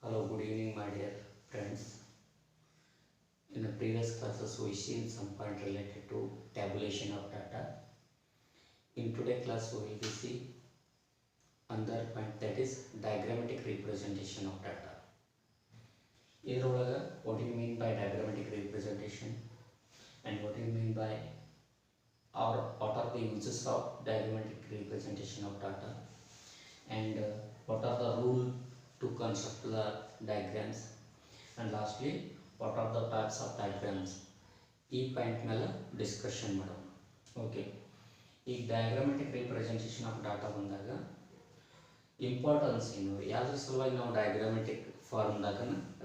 Hello, good evening, my dear friends. In the previous classes, we seen some point related to tabulation of data. In today's class, we will see another point, that is diagrammatic representation of data. What do you mean by diagrammatic representation, and what do you mean by, or what are the uses of diagrammatic representation of data, and what are the rules to construct the diagrams, and lastly what are the types of diagrams. ಈ point ಮೇಲೆ discussion ಮಾಡೋಣ. Okay, ಈಗ diagrammatic representation of data ಬಂದಾಗ importance ಏನು, ಯಾವುದ್ರ ಸಲುವಾಗಿ ನಾವು diagrammatic ಫಾರ್ಮ್ದಾಗ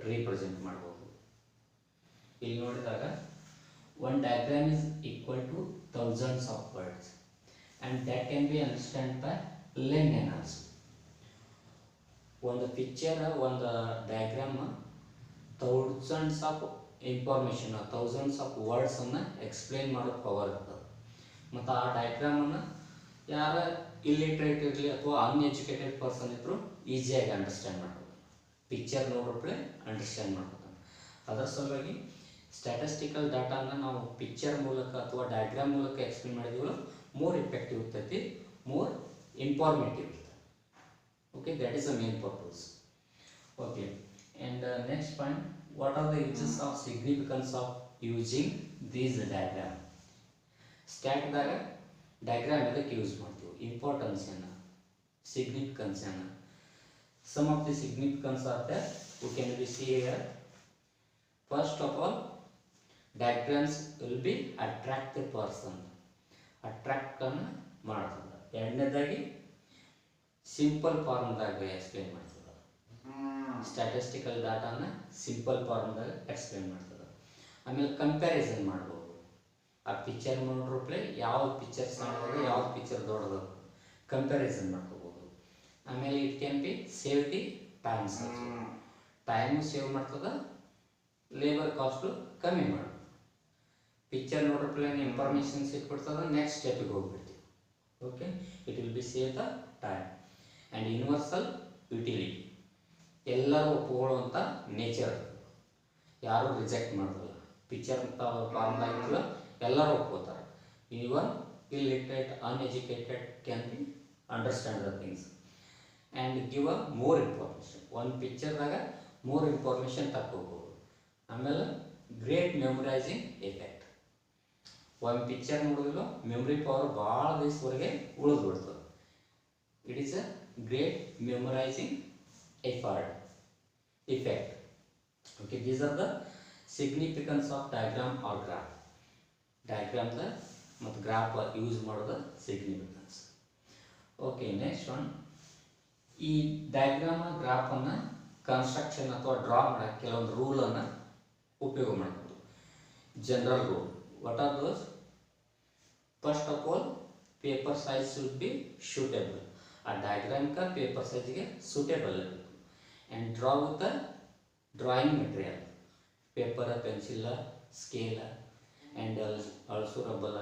represent ಮಾಡ್ಬೋದು. ಇಲ್ಲಿ ನೋಡಿದಾಗ one diagram is equal to thousands of words and that can be understand by layman also. ಒಂದು ಪಿಕ್ಚರ್, ಒಂದು diagram thousands of information, thousands of ವರ್ಡ್ಸನ್ನು ಎಕ್ಸ್ಪ್ಲೇನ್ ಮಾಡೋ ಪವರ್ ಇರ್ತದೆ. ಮತ್ತು ಆ ಡಯಾಗ್ರಾಮನ್ನು ಯಾರ ಇಲ್ಲಿಟ್ರೇಟ್ ಇರಲಿ ಅಥವಾ ಅನ್ಎಜುಕೇಟೆಡ್ ಪರ್ಸನ್ ಇದ್ದರೂ ಈಸಿಯಾಗಿ ಅಂಡರ್ಸ್ಟ್ಯಾಂಡ್ ಮಾಡ್ಬೋದು. ಪಿಕ್ಚರ್ ನೋಡೋಪ್ಲೆ ಅಂಡರ್ಸ್ಟ್ಯಾಂಡ್ ಮಾಡ್ಬೋದು. ಅದರ ಸಲುವಾಗಿ ಸ್ಟ್ಯಾಟಿಸ್ಟಿಕಲ್ ಡಾಟಾನ ನಾವು ಪಿಕ್ಚರ್ ಮೂಲಕ ಅಥವಾ ಡಯಾಗ್ರಾಮ್ ಮೂಲಕ ಎಕ್ಸ್ಪ್ಲೇನ್ ಮಾಡಿದೀವಲ್ಲ, ಮೋರ್ ಇಫೆಕ್ಟಿವ್ ಇರ್ತೈತಿ, ಮೋರ್ ಇನ್ಫಾರ್ಮೇಟಿವ್ ಇರ್ತದೆ. Okay, that is the main purpose. Okay, and next point, what are the uses of significance of using these diagram? Stat daga diagram edake use ಮಾಡ್ತೀವಿ, importance ಏನು, significance ಏನು. Some of the significance are there, we can be see here. First of all, diagrams will be attract the person, attract ಅನ್ನು ಮಾಡ್ತದೆ. ಎರಡನೇದಾಗಿ simple ಫಾರ್ಮ್ದಾಗ explain ಮಾಡ್ತದೆ. Statistical ಡಾಟಾನ simple ಫಾರ್ಮ್ದಾಗ explain ಮಾಡ್ತದೆ. ಆಮೇಲೆ comparison ಮಾಡ್ಬೋದು. ಆ ಪಿಕ್ಚರ್ ನೋಡ್ರಪ್ಲೆ ಯಾವ ಪಿಕ್ಚರ್ ಸಣ್ಣದು ಯಾವ ಪಿಕ್ಚರ್ ದೊಡ್ಡದು ಕಂಪ್ಯಾರಿಸನ್ ಮಾಡ್ಕೋಬೋದು. ಆಮೇಲೆ it can be save the times, time save ಮಾಡ್ತದೆ, ಲೇಬರ್ ಕಾಸ್ಟು ಕಮ್ಮಿ ಮಾಡೋದು. ಪಿಕ್ಚರ್ ನೋಡ್ರಪ್ಲೆ ಇನ್ಫಾರ್ಮೇಷನ್ ಸಿಕ್ಬಿಡ್ತದೆ, ನೆಕ್ಸ್ಟ್ ಸ್ಟೆಪಿಗೆ ಹೋಗ್ಬಿಡ್ತೀವಿ. Okay, it will be save the time. And universal utility, ಎಲ್ಲರೂ ಒಪ್ಕೊಳ್ಳುವಂಥ ನೇಚರ್, ಯಾರೂ ರಿಜೆಕ್ಟ್ ಮಾಡೋದಿಲ್ಲ. ಪಿಕ್ಚರ್ ಫಾರ್ಮ್ದಾಗಿಲ್ಲ, ಎಲ್ಲರೂ ಒಪ್ಕೋತಾರೆ. Even illiterate uneducated can be understand the things and give a more information. ಒಂದು ಪಿಕ್ಚರ್ದಾಗ ಮೋರ್ ಇನ್ಫಾರ್ಮೇಷನ್ ತಕ್ಕೋಬೋದು. ಆಮೇಲೆ ಗ್ರೇಟ್ ಮೆಮೊರೈಸಿಂಗ್ ಎಫೆಕ್ಟ್, ಒಂದು ಪಿಕ್ಚರ್ ನೋಡಿದ್ರು ಮೆಮ್ರಿ ಪವರ್ ಭಾಳ ದಿವಸವರೆಗೆ ಉಳಿದು ಬಿಡ್ತದೆ. It is a great memorizing effect. Okay, these are the significance of diagram or graph. Diagram the ಮತ್ತು ಗ್ರಾಫ್ ಯೂಸ್ ಮಾಡೋದು significance. ಓಕೆ, ನೆಕ್ಸ್ಟ್ ಒನ್, ಈ ಡಯಾಗ್ರಾಮ್ ಗ್ರಾಫನ್ನು ಕನ್ಸ್ಟ್ರಕ್ಷನ್ ಅಥವಾ ಡ್ರಾ ಮಾಡೋಕ್ಕೆ ಕೆಲವೊಂದು ರೂಲನ್ನು ಉಪಯೋಗ ಮಾಡ್ಬೋದು. General rule, what are those? First of all, paper size should be suitable. ಆ ಡಯಾಗ್ರಾಮ್ का पेपर साइज ಗೆ सूटेबल ಇರಬೇಕು. And draw with the drawing material, paper, pencil, scale and also rubber,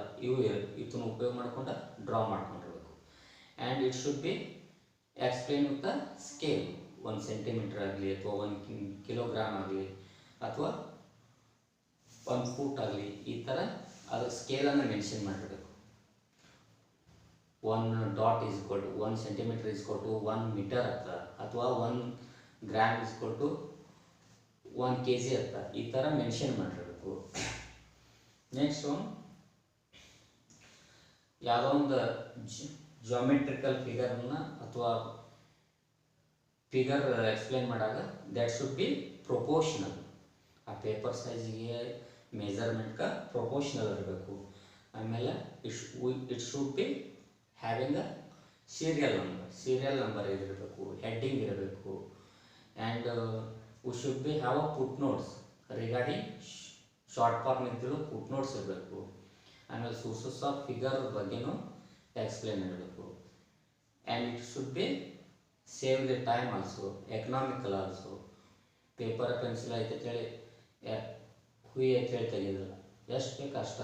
ಇದನ್ನು ಉಪಯೋಗ ಮಾಡ್ಕೊಂಡು ಡ್ರಾ ಮಾಡ್ಕೊಂಡಿರ್ಬೇಕು. And it should be explain with the scale, 1 centimetre ಆಗಲಿ ಅಥವಾ 1 ಕಿಲೋಗ್ರಾಮ್ ಆಗಲಿ ಅಥವಾ 1 ಫೂಟ್ ಆಗಲಿ, ಈ ಥರ ಅದು ಸ್ಕೇಲನ್ನು ಮೆನ್ಷನ್ ಮಾಡಿರಬೇಕು. 1 dot is equal to 1 centimeter is equal to 1 meter ಅಂತ, ಅಥವಾ 1 gram is equal to 1 kg ಅಂತ, ಈ ಥರ ಮೆನ್ಷನ್ ಮಾಡಿರಬೇಕು. ನೆಕ್ಸ್ಟ್ ಒನ್, ಯಾವುದೋ ಒಂದು ಜಾಮೆಟ್ರಿಕಲ್ ಫಿಗರ್ನ ಅಥವಾ ಫಿಗರ್ ಎಕ್ಸ್ಪ್ಲೇನ್ ಮಾಡಾಗ ದ್ಯಾಟ್ ಶುಡ್ ಬಿ ಪ್ರೊಪೋರ್ಷನಲ್. ಆ ಪೇಪರ್ ಸೈಜಿಗೆ ಮೆಜರ್ಮೆಂಟ್ಗೆ ಪ್ರೊಪೋರ್ಷನಲ್ ಇರಬೇಕು. ಆಮೇಲೆ it should be having a serial number ಇರಬೇಕು, ಹೆಡ್ಡಿಂಗ್ ಇರಬೇಕು. And we should be have a footnotes regarding short form ಇದ್ದರೂ ಪುಟ್ ನೋಟ್ಸ್ ಇರಬೇಕು. ಆಮೇಲೆ ಸೋರ್ಸಸ್ ಆಫ್ ಫಿಗರ್ ಬಗ್ಗೆನೂ ಎಕ್ಸ್ಪ್ಲೇನ್ ಇರಬೇಕು. And it should be save the time also, economical also. Paper pencil ಐತೆ ಹೇಳಿ ಹುಯಿ ಐತೆ ಹೇಳಿ ತೆಗೆದಿಲ್ಲ, ಎಷ್ಟು ಬೇಕು ಅಷ್ಟ.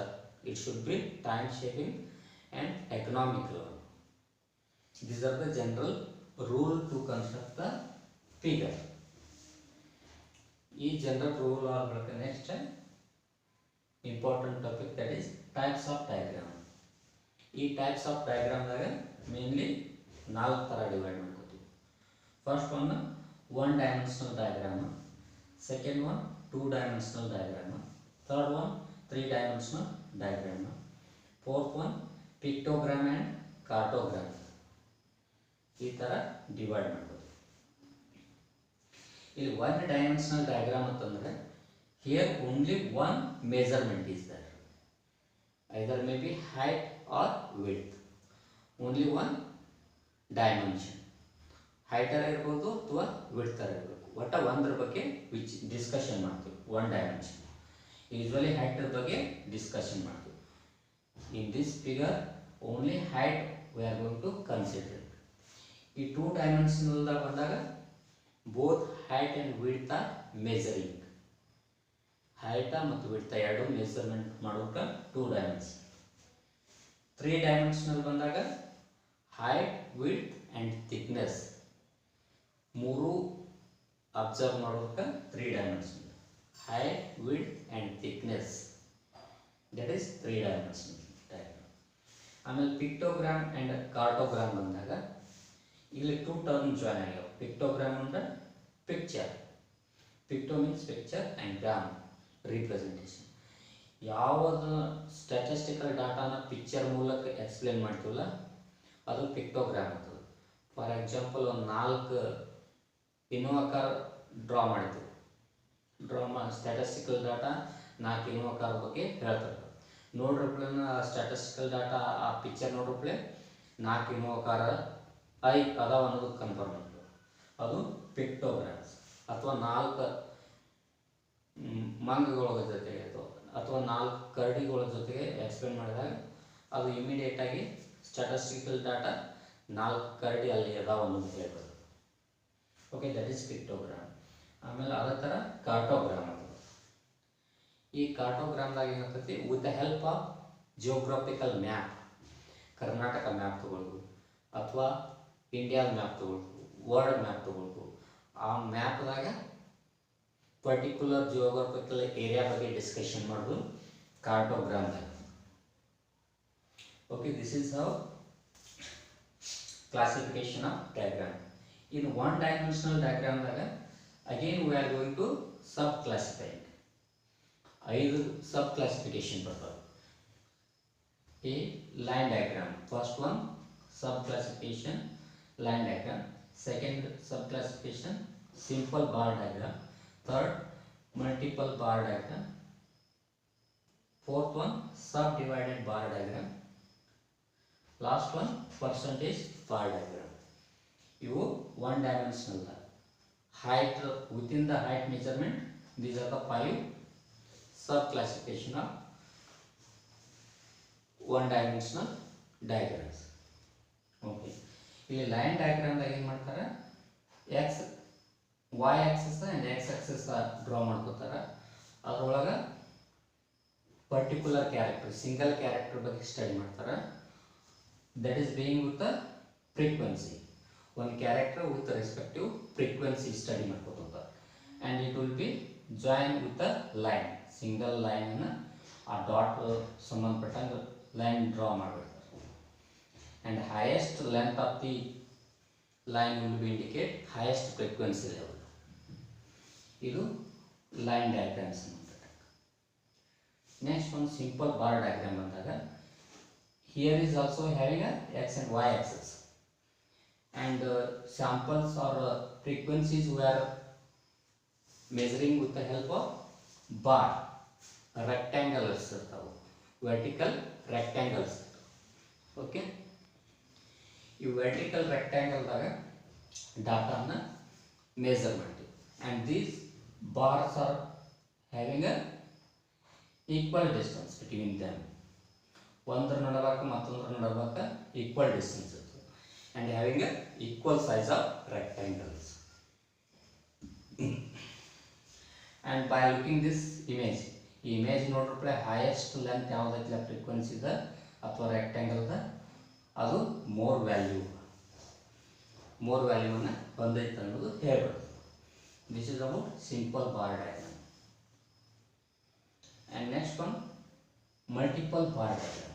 It should B time shaving and economical. These are the general rule to construct the figure. ಈ ಜನರಲ್ ರೂಲ್ ಆಗ next important topic that is types of diagram. ಈ ಟೈಪ್ಸ್ ಆಫ್ ಡಯಾಗ್ರಾಮ್ದಾಗ ಮೇನ್ಲಿ 4 ಥರ ಡಿವೈಡ್ ಮಾಡ್ಕೋತೀವಿ. First one dimensional diagram, second one 2 dimensional diagram, third one 3 dimensional diagram, fourth one pictogram and cartogram. ಈ ಥರ divide ಮಾಡ್ಬೋದು. ಇಲ್ಲಿ 1 dimensional diagram ಅಂತಂದರೆ here only one measurement is there, either may be height or width, only one dimension, height ಇರಬಹುದು ಅಥವಾ width ಇರಬೇಕು, ಒಟ್ಟ ಒಂದರ ಬಗ್ಗೆ ವಿಚ್ ಡಿಸ್ಕಷನ್ ಮಾಡ್ತೀವಿ. 1 ಡೈಮೆನ್ಷನ್ ಯೂಶುವಲಿ height ಬಗ್ಗೆ ಡಿಸ್ಕಷನ್ ಮಾಡ್ತೀವಿ. in this figure only height we are going to consider. ಈ 2 ಡೈಮೆನ್ಷನಲ್ ಬಂದಾಗ both height and width are measuring. height ಮತ್ತು width ಎರಡು ಮೆಜರ್ಮೆಂಟ್ ಮಾಡೋಕೆ 2 ಡೈಮೆನ್ಷನ್. 3 ಡೈಮೆನ್ಷನಲ್ ಬಂದಾಗ height, width and thickness ಮೂರು ಅಬ್ಸರ್ವ್ ಮಾಡೋಕೆ 3 dimension. height, width and thickness that is 3 dimensional diagram. ಆಮೇಲೆ ಪಿಕ್ಟೋಗ್ರಾಮ್ and ಕಾರ್ಟೋಗ್ರಾಮ್ ಬಂದಾಗ ಇಲ್ಲಿ 2 ಟರ್ಮ್ ಜಾಯ್ನ್ ಆಗ್ಯಾವ. ಪಿಕ್ಟೋಗ್ರಾಮ್ ಅಂದ್ರೆ picture, picto means picture and gram representation. ಯಾವುದು ಸ್ಟ್ಯಾಟಿಸ್ಟಿಕಲ್ ಡಾಟಾನ ಪಿಕ್ಚರ್ ಮೂಲಕ ಎಕ್ಸ್ಪ್ಲೇನ್ ಮಾಡ್ತೀವಲ್ಲ ಅದು ಪಿಕ್ಟೋಗ್ರಾಮ್ ಆಗ್ತದೆ. ಫಾರ್ ಎಕ್ಸಾಂಪಲ್ ಒಂದು 4 ಇನೋವಾಕಾರ ಡ್ರಾ ಮಾಡ್ತೀವಿ. ಸ್ಟ್ಯಾಟಿಸ್ಟಿಕಲ್ ಡಾಟಾ 4 ಇನೋವಾಕಾರ ಬಗ್ಗೆ ಹೇಳ್ತಾರೆ. ನೋಡ್ರಪ್ಲೆ ಸ್ಟ್ಯಾಟಿಸ್ಟಿಕಲ್ ಡಾಟಾ ಆ ಪಿಕ್ಚರ್ ನೋಡ್ರಪ್ಲೆ 4 ಇನೋವಾಕಾರ ಅದಾವ ಅನ್ನೋದು ಕನ್ಫರ್ಮ್ ಆಗ್ತದೆ. ಅದು ಪಿಕ್ಟೋಗ್ರಾಮ್ಸ್. ಅಥವಾ 4 ಮಂಗಗಳ ಜೊತೆಗೆ ಅಥವಾ 4 ಕರಡಿಗಳ ಜೊತೆಗೆ ಎಕ್ಸ್ಪ್ಲೇನ್ ಮಾಡಿದಾಗ ಅದು ಇಮಿಡಿಯೇಟಾಗಿ ಸ್ಟ್ಯಾಟಿಸ್ಟಿಕಲ್ ಡಾಟಾ 4 ಕರಡಿ ಅಲ್ಲಿ ಅದಾವ ಅನ್ನೋದು ಹೇಳ್ಬೋದು. Okay, that is pictogram. ಆಮೇಲೆ ಅದೇ ಥರ ಕಾರ್ಟೋಗ್ರಾಮ್ ಅದು. ಈ ಕಾರ್ಟೋಗ್ರಾಮ್ದಾಗ ಏನಾಗ್ತೈತಿ, with the help of geographical map, Karnataka map ತಗೊಳ್ಬೋದು ಅಥವಾ ಇಂಡಿಯಾದ ಮ್ಯಾಪ್ ತಗೊಳ್ಬೋದು, ವರ್ಲ್ಡ್ ಮ್ಯಾಪ್ ತಗೊಳ್ಬೋದು. ಆ ಮ್ಯಾಪ್ದಾಗ ಪರ್ಟಿಕ್ಯುಲರ್ ಜಿಯೋಗ್ರಫಿಕಲ್ ಏರಿಯಾ ಬಗ್ಗೆ ಡಿಸ್ಕಷನ್ ಮಾಡೋದು ಕಾರ್ಟೋಗ್ರಾಮ್ದಾಗ. Okay, this is how classification of diagram. In 1 dimensional ಡಯಾಗ್ರಾಮ್ದಾಗ again we are going to sub classify. 5 sub classification ಬರ್ತವೆ. A line diagram, first one sub classification line diagram, second sub classification simple bar diagram, third multiple bar diagram, fourth one subdivided bar diagram, last one percentage bar diagram. You 1 dimensional height, within the height measurement these are the 5 sub classification of 1 dimensional diagrams. ಓಕೆ, ಇಲ್ಲಿ line ಡಯಾಗ್ರಾಮ್ದಾಗ ಏನು ಮಾಡ್ತಾರೆ, Y axis and X axis draw ಮಾಡ್ಕೋತಾರೆ. ಅದರೊಳಗೆ particular character, single character ಬಗ್ಗೆ study ಮಾಡ್ತಾರೆ. That is being with the frequency. ಒಂದು character with respective frequency study ಮಾಡ್ಕೋತಾರೆ. And it will be join with the line, single ಲೈನನ್ನು ಆ dot ಸಂಬಂಧಪಟ್ಟಂಗೆ line draw ಮಾಡಬೇಕು. and highest length of the line will be indicate highest frequency level. Idu line diagrams. Next one simple bar diagram bandaga, here is also having a x and y axis, and samples or frequencies we are measuring with the help of bar, rectangles, vertical rectangles. Okay, ಈ vertical ರೆಕ್ಟ್ಯಾಂಗಲ್ದಾಗ ಡಾಟಾನ measure ಮಾಡ್ತೀವಿ. And these bars are having a equal distance between them. ಒಂದರ ನಡಬಾರ್ಕ ಮತ್ತೊಂದರ ನಡಬಾರ್ಕ equal distance ಇರ್ತದೆ. And having a equal size of rectangles. And by looking this image, ಈ image ನೋಡ್ರೆ highest length ಯಾವುದೈತಿಲ್ಲ ಫ್ರೀಕ್ವೆನ್ಸಿದ ಅಥವಾ ರೆಕ್ಟ್ಯಾಂಗಲ್ದ ಅದು more ವ್ಯಾಲ್ಯೂವನ್ನು ಹೊಂದೈತೆ ಅನ್ನೋದು ಹೇಳ್ಬೋದು. This is about simple bar diagram. And next one, multiple bar diagram.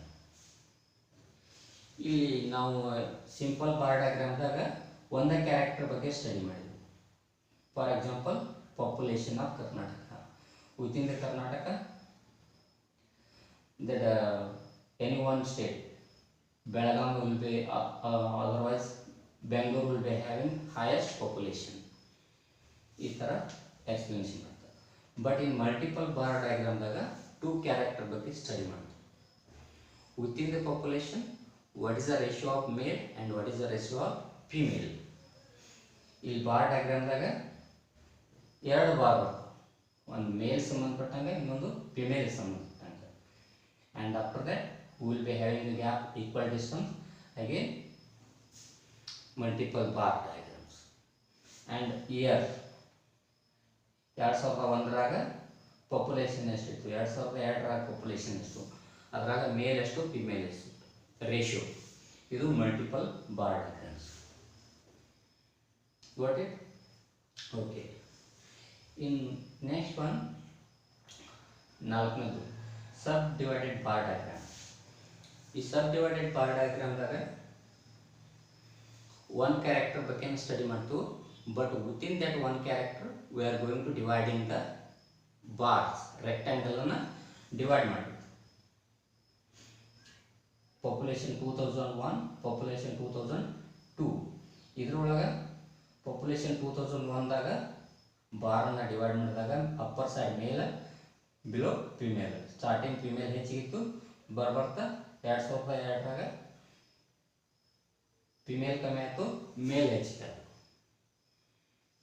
ಇಲ್ಲಿ ನಾವು ಸಿಂಪಲ್ ಬಾರ್ ಡಯಾಗ್ರಾಮ್ದಾಗ ಒಂದೇ ಕ್ಯಾರೆಕ್ಟರ್ ಬಗ್ಗೆ ಸ್ಟಡಿ ಮಾಡಿದ್ವಿ. For example, population of Karnataka. Within the Karnataka, that any one state, Belgaum will be otherwise Bangalore will be having highest population. ಈ ಥರ explanation ಮಾಡ್ತಾರೆ. But in multiple bar ಡಯಾಗ್ರಾಮ್ದಾಗ two character ಬಗ್ಗೆ study ಮಾಡ್ತಾರೆ. Within the population, what is the ratio of male and what is the ratio of female. ಇಲ್ಲಿ bar ಡಯಾಗ್ರಾಮ್ದಾಗ ಎರಡು bar, ಒಂದು ಮೇಲ್ ಸಂಬಂಧಪಟ್ಟಂಗೆ ಇನ್ನೊಂದು ಫಿಮೇಲ್ ಸಂಬಂಧಪಟ್ಟಂಗೆ. And after that we will be having the gap equal distance, again multiple bar diagrams. And here 2001ರಾಗ population ಎಷ್ಟಿತ್ತು, 2002ರಾಗ population ಎಷ್ಟು, ಅದರಾಗ ಮೇಲ್ ಎಷ್ಟು ಫಿಮೇಲ್ ಎಷ್ಟು ರೇಷಿಯೋ. ಇದು multiple bar diagrams. got it? Okay. In next one, ನಾಲ್ಕನೇದು ಸಬ್ ಡಿವೈಡೆಡ್ ಬಾರ್ ಡಯಾಗ್ರಾಮ್. ಈ ಸಬ್ ಡಿವೈಡೆಡ್ ಬಾರ್ ಡಯಾಗ್ರಾಮ್ದಾಗ ಒನ್ ಕ್ಯಾರೆಕ್ಟರ್ ಬಗ್ಗೆ ಸ್ಟಡಿ ಮಾಡ್ತು. But within that one character we are going to dividing the bars. ರೆಕ್ಟ್ಯಾಂಗಲನ್ನು divide ಮಾಡಿ. Population 2001, population 2002. ಇದ್ರೊಳಗೆ population 2001ದಾಗ ಬಾರನ್ನು ಡಿವೈಡ್ ಮಾಡಿದಾಗ upper side male, below female. Starting female ಹೆಚ್ಚಿಗಿತ್ತು, ಬರ್ತಾ 2002ರಾಗ ಫಿಮೇಲ್ ಕಮ್ಮಿ ಆಯಿತು, ಮೇಲ್ ಹೆಚ್ಚಿಗೆ ಆಯಿತು.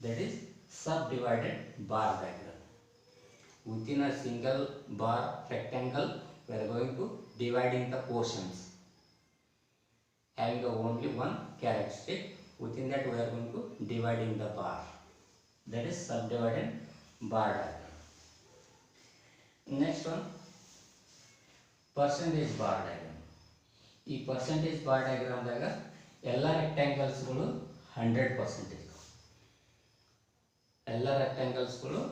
That is sub divided bar diagram. Within a single bar rectangle we are going to dividing the portions having only one characteristic. Within that we are going to dividing the bar. That is subdivided bar diagram. Next one, percentage bar diagram. ಈ percentage bar diagram ದಾಗ ಎಲ್ಲ rectangles ಗಳು 100%. ಎಲ್ಲ rectangles ಗಳು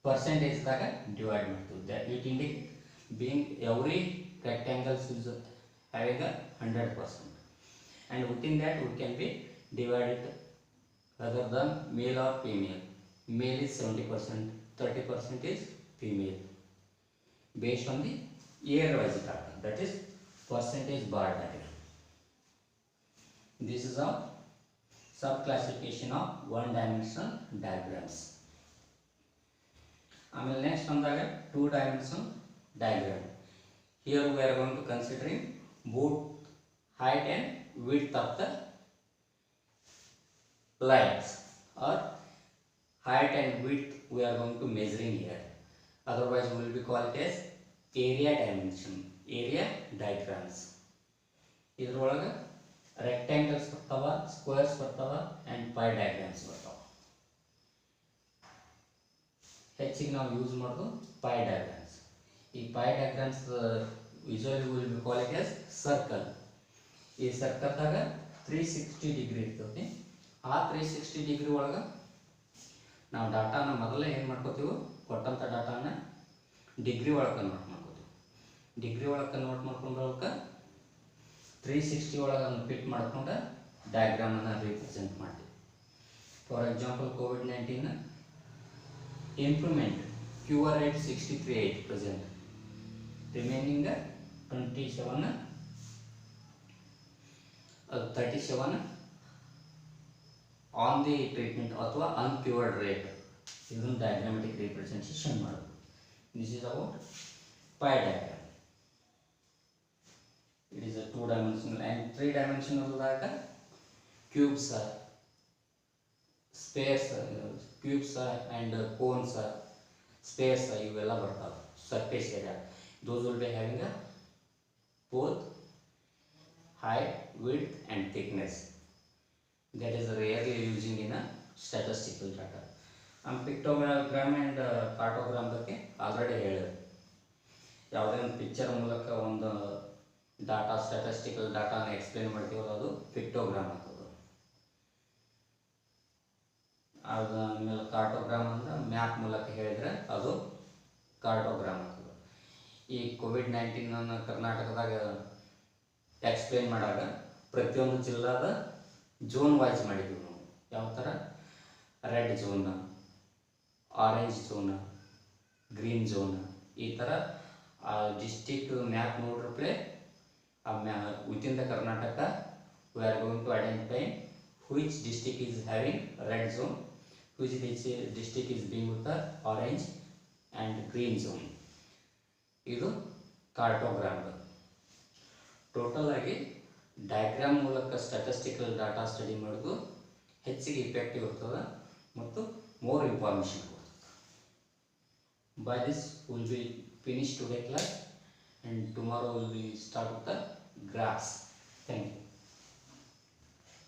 percentage ದಾಗ divide ಮಾಡ್ತೀವಿ. It indicate being every rectangles is having a 100%, and within that we can be divided rather than male or female. Male is 70%, 30% is female, based on the year wise data. That is percentage bar diagram. This is a sub classification of one dimensional diagrams. ಆಮೇಲೆ next ಅಂದಾಗ 2 dimensional diagram. Here we are going to considering both height and width of the lines, or height and width we are going to measuring here. Otherwise we will be called it as area dimension, area diagrams. ಇದರೊಳಗೆ rectangles ಬರ್ತಾವ, squares ಬರ್ತಾವ, and pie diagrams ಬರ್ತಾವ. ಹೆಚ್ಚಿಗೆ ನಾವು use ಮಾಡೋದು pie diagrams. ಈ pie diagrams usually we will be call it as circle. ಈ ಸರ್ಕಲ್ದಾಗ 360 degree ಇರ್ತೈತಿ. ಆ 360 ಡಿಗ್ರಿ ಒಳಗೆ ನಾವು ಡಾಟಾನ ಮೊದಲೇ ಏನು ಮಾಡ್ಕೋತೀವಿ, ಕೊಟ್ಟಂಥ ಡಾಟಾನ ಡಿಗ್ರಿ ಒಳಗೆ ಕನ್ವರ್ಟ್ ಮಾಡ್ಕೋತೀವಿ. ಡಿಗ್ರಿ ಒಳಗೆ ಕನ್ವರ್ಟ್ ಮಾಡ್ಕೊಂಡ್ರೊಳಗೆ 360 ಒಳಗೆ ಫಿಟ್ ಮಾಡ್ಕೊಂಡು ಡಯಾಗ್ರಾಮನ್ನು ರಿಪ್ರೆಸೆಂಟ್ ಮಾಡ್ತೀವಿ. For example, COVID-19 improvement, QR rate 63.8%, remaining 37 on the treatment ಅಥವಾ uncured rate. ಇದನ್ನು diagrammatic representation ಮಾಡೋದು. This is about pie diagram. It is a 2-dimensional, and 3-dimensional ದಾಗ cubes are, spheres, cubes and cones, spheres ಇವೆಲ್ಲ ಬರ್ತಾವೆ. Surface area, those will be having a both height, width and thickness. That is rarely using in a statistical data. Pictogram and cartogram ಬಗ್ಗೆ already ಹೇಳಿದೆ. ಯಾವುದೇ ಒಂದು picture ಮೂಲಕ ಒಂದು data, statistical ಡಾಟಾನ explain ಮಾಡ್ತೀವಲ್ಲ, ಅದು ಪಿಕ್ಟೋಗ್ರಾಮ್ ಆಗ್ತದೆ. ಆಮೇಲೆ ಕಾರ್ಟೋಗ್ರಾಮ್ ಅಂದ್ರೆ ಮ್ಯಾಪ್ ಮೂಲಕ ಹೇಳಿದರೆ ಅದು ಕಾರ್ಟೋಗ್ರಾಮ್ ಆಗ್ತದೆ. ಈ ಕೋವಿಡ್-19 ಕರ್ನಾಟಕದಾಗ ಎಕ್ಸ್ಪ್ಲೇನ್ ಮಾಡಾಗ ಪ್ರತಿಯೊಂದು ಜಿಲ್ಲಾದ ಝೋನ್ ವೈಸ್ ಮಾಡಿದ್ವಿ ನಾವು. ಯಾವ ಥರ red zone, orange zone, green zone, ಈ ಥರ ಡಿಸ್ಟಿಕ್ ಮ್ಯಾಪ್ ನೋಡ್ರಪ್ಲೆ within the Karnataka we are going to identify which district is having red zone, which district is being with the orange and green zone. ಇದು ಕಾರ್ಟೋಗ್ರಾಮ್. Total ಆಗಿ diagram ಮೂಲಕ statistical data study ಮಾಡೋದು ಹೆಚ್ಚಿಗೆ effective ಇರ್ತದೆ ಮತ್ತು more information ಕೊಡ್ತದೆ. By this we will be finished today class and tomorrow we will be start with the graphs. Thank you.